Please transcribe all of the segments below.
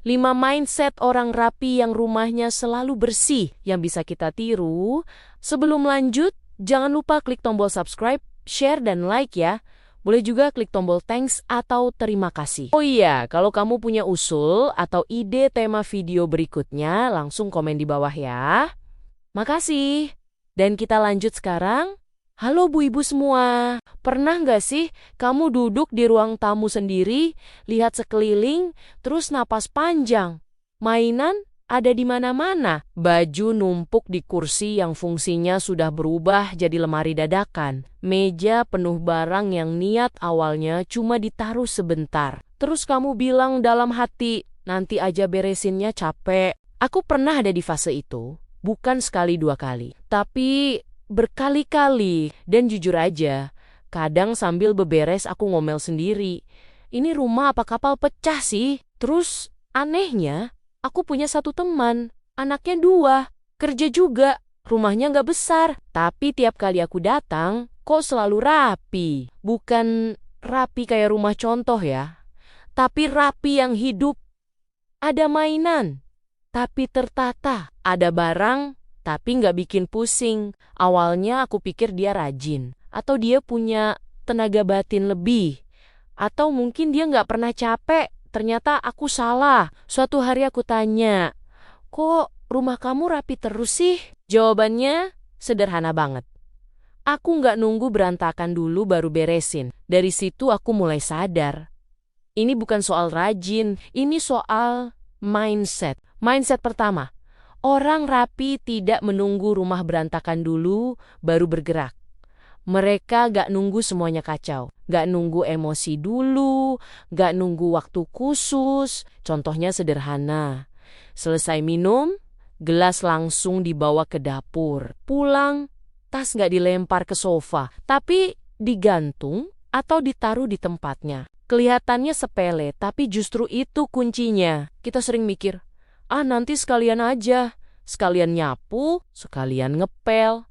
5 mindset orang rapi yang rumahnya selalu bersih yang bisa kita tiru. Sebelum lanjut, jangan lupa klik tombol subscribe, share, dan like ya. Boleh juga klik tombol thanks atau terima kasih. Oh iya, kalau kamu punya usul atau ide tema video berikutnya, langsung komen di bawah ya. Makasih. Dan kita lanjut sekarang. Halo Bu Ibu semua, pernah nggak sih kamu duduk di ruang tamu sendiri, lihat sekeliling, terus napas panjang? Mainan ada di mana-mana, baju numpuk di kursi yang fungsinya sudah berubah jadi lemari dadakan, meja penuh barang yang niat awalnya cuma ditaruh sebentar. Terus kamu bilang dalam hati, nanti aja beresinnya capek. Aku pernah ada di fase itu, bukan sekali dua kali, tapi berkali-kali. Dan jujur aja, kadang sambil beberes aku ngomel sendiri. Ini rumah apa kapal pecah sih? Terus anehnya, aku punya satu teman, anaknya 2, kerja juga, rumahnya nggak besar. Tapi tiap kali aku datang, kok selalu rapi. Bukan rapi kayak rumah contoh ya, tapi rapi yang hidup. Ada mainan, tapi tertata. Ada barang, tapi nggak bikin pusing. Awalnya aku pikir dia rajin, atau dia punya tenaga batin lebih, atau mungkin dia nggak pernah capek. Ternyata aku salah. Suatu hari aku tanya, kok rumah kamu rapi terus sih? Jawabannya sederhana banget. Aku nggak nunggu berantakan dulu baru beresin. Dari situ aku mulai sadar. Ini bukan soal rajin, ini soal mindset. Mindset pertama. Orang rapi tidak menunggu rumah berantakan dulu, baru bergerak. Mereka gak nunggu semuanya kacau, gak nunggu emosi dulu, gak nunggu waktu khusus. Contohnya sederhana. Selesai minum, gelas langsung dibawa ke dapur. Pulang, tas gak dilempar ke sofa, tapi digantung atau ditaruh di tempatnya. Kelihatannya sepele, tapi justru itu kuncinya. Kita sering mikir, nanti sekalian aja. Sekalian nyapu, sekalian ngepel,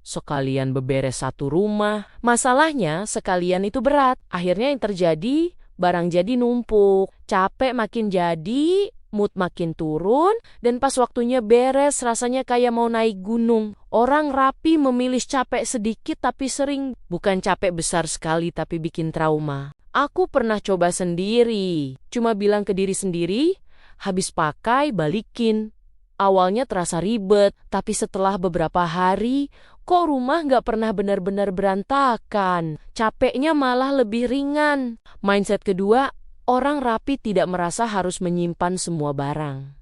sekalian beberes satu rumah. Masalahnya sekalian itu berat. Akhirnya yang terjadi, barang jadi numpuk. Capek makin jadi, mood makin turun, dan pas waktunya beres rasanya kayak mau naik gunung. Orang rapi memilih capek sedikit tapi sering. Bukan capek besar sekali tapi bikin trauma. Aku pernah coba sendiri. Cuma bilang ke diri sendiri, habis pakai, balikin. Awalnya terasa ribet, tapi setelah beberapa hari, kok rumah nggak pernah benar-benar berantakan. Capeknya malah lebih ringan. Mindset kedua, orang rapi tidak merasa harus menyimpan semua barang.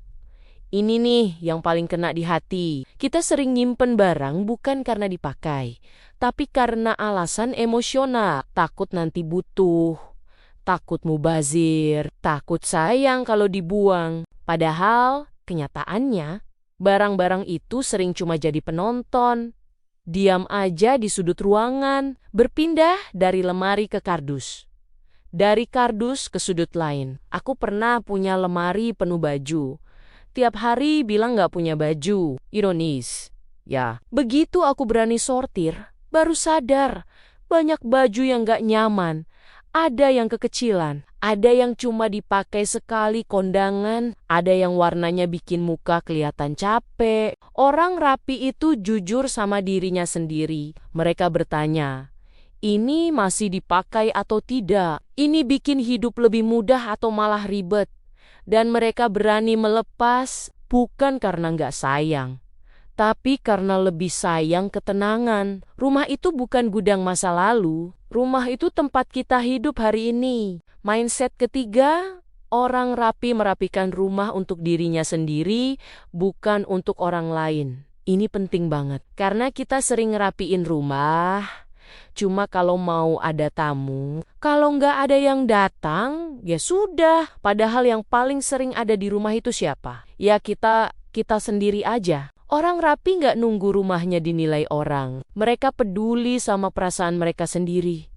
Ini nih yang paling kena di hati. Kita sering nyimpen barang bukan karena dipakai, tapi karena alasan emosional. Takut nanti butuh, takut mubazir, takut sayang kalau dibuang. Padahal kenyataannya, barang-barang itu sering cuma jadi penonton. Diam aja di sudut ruangan, berpindah dari lemari ke kardus. Dari kardus ke sudut lain. Aku pernah punya lemari penuh baju. Tiap hari bilang gak punya baju. Ironis. Ya, begitu aku berani sortir, baru sadar. Banyak baju yang gak nyaman. Ada yang kekecilan, ada yang cuma dipakai sekali kondangan, ada yang warnanya bikin muka kelihatan capek. Orang rapi itu jujur sama dirinya sendiri. Mereka bertanya, ini masih dipakai atau tidak? Ini bikin hidup lebih mudah atau malah ribet? Dan mereka berani melepas bukan karena nggak sayang, tapi karena lebih sayang ketenangan. Rumah itu bukan gudang masa lalu. Rumah itu tempat kita hidup hari ini. Mindset ketiga, orang rapi merapikan rumah untuk dirinya sendiri, bukan untuk orang lain. Ini penting banget. Karena kita sering ngerapiin rumah, cuma kalau mau ada tamu. Kalau nggak ada yang datang, ya sudah. Padahal yang paling sering ada di rumah itu siapa? Ya kita sendiri aja. Orang rapi nggak nunggu rumahnya dinilai orang. Mereka peduli sama perasaan mereka sendiri.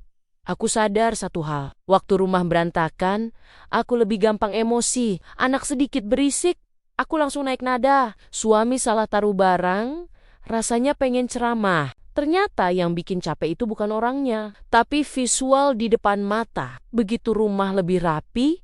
Aku sadar satu hal. Waktu rumah berantakan, aku lebih gampang emosi. Anak sedikit berisik, aku langsung naik nada. Suami salah taruh barang, rasanya pengen ceramah. Ternyata yang bikin capek itu bukan orangnya, tapi visual di depan mata. Begitu rumah lebih rapi,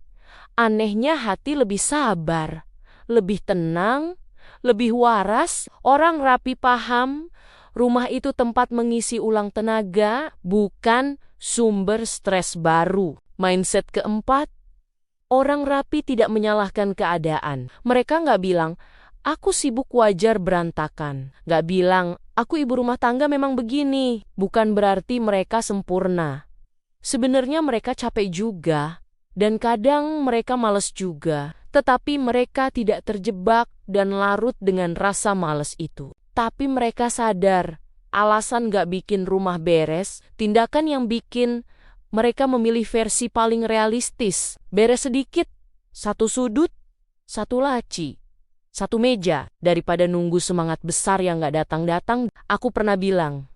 Anehnya hati lebih sabar, lebih tenang, lebih waras. Orang rapi paham, rumah itu tempat mengisi ulang tenaga, bukan sumber stres baru. Mindset keempat, orang rapi tidak menyalahkan keadaan. Mereka nggak bilang, aku sibuk wajar berantakan. Nggak bilang, aku ibu rumah tangga memang begini. Bukan berarti mereka sempurna. Sebenarnya mereka capek juga. Dan kadang mereka malas juga. Tetapi mereka tidak terjebak dan larut dengan rasa malas itu. Tapi mereka sadar, alasan nggak bikin rumah beres, tindakan yang bikin mereka memilih versi paling realistis. Beres sedikit, satu sudut, satu laci, satu meja, daripada nunggu semangat besar yang gak datang-datang. Aku pernah bilang,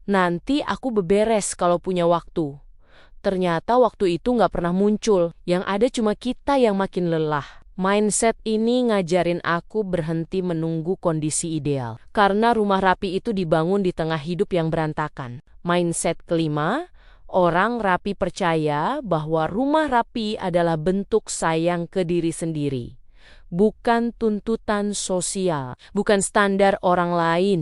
nanti aku beberes kalau punya waktu. Ternyata waktu itu gak pernah muncul. Yang ada cuma kita yang makin lelah. Mindset ini ngajarin aku berhenti menunggu kondisi ideal. Karena rumah rapi itu dibangun di tengah hidup yang berantakan. Mindset kelima, orang rapi percaya bahwa rumah rapi adalah bentuk sayang ke diri sendiri. Bukan tuntutan sosial, bukan standar orang lain,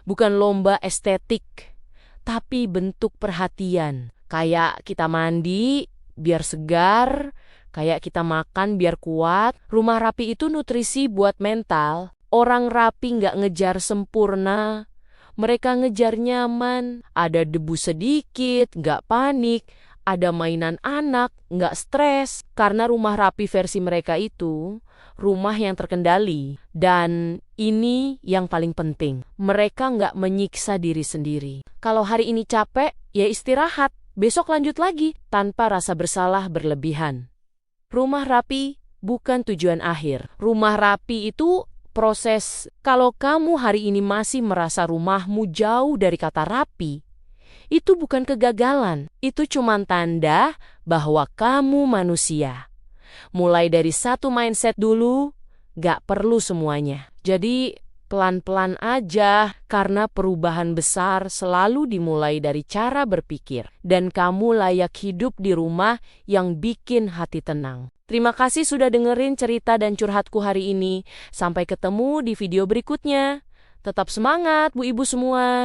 bukan lomba estetik, tapi bentuk perhatian. Kayak kita mandi biar segar, kayak kita makan biar kuat. Rumah rapi itu nutrisi buat mental. Orang rapi nggak ngejar sempurna. Mereka ngejar nyaman, ada debu sedikit, nggak panik, ada mainan anak, nggak stres. Karena rumah rapi versi mereka itu, rumah yang terkendali. Dan ini yang paling penting, mereka nggak menyiksa diri sendiri. Kalau hari ini capek, ya istirahat, besok lanjut lagi, tanpa rasa bersalah berlebihan. Rumah rapi bukan tujuan akhir. Rumah rapi itu proses. Kalau kamu hari ini masih merasa rumahmu jauh dari kata rapi, itu bukan kegagalan. Itu cuma tanda bahwa kamu manusia. Mulai dari satu mindset dulu, gak perlu semuanya. Jadi pelan-pelan aja, karena perubahan besar selalu dimulai dari cara berpikir. Dan kamu layak hidup di rumah yang bikin hati tenang. Terima kasih sudah dengerin cerita dan curhatku hari ini. Sampai ketemu di video berikutnya. Tetap semangat, Bu Ibu semua.